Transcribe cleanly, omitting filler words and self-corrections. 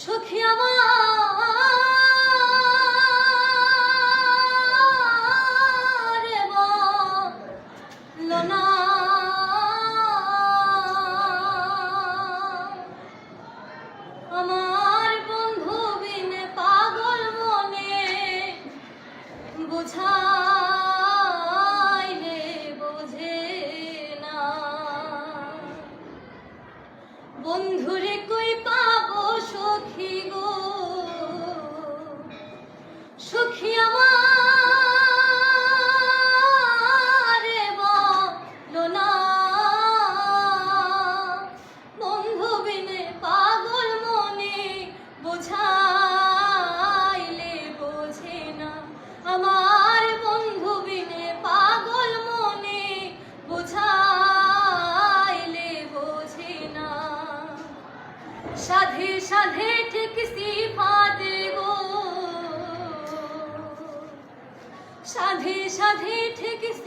সখী আমার বলো না আমার বন্ধু বিনে পাগল মনে বুঝাইলে বোঝে না বন্ধুরে কই পাবো সখী গো সখী আমার বলো না বন্ধু বিনে পাগল মনে বোঝাইলে বোঝে না আমার বন্ধু বিনে পাগল মনে বোঝাইলে বোঝে না সাধে সাধে ঠেকসি ফাঁদে গো সাধে সাধে ঠেকসি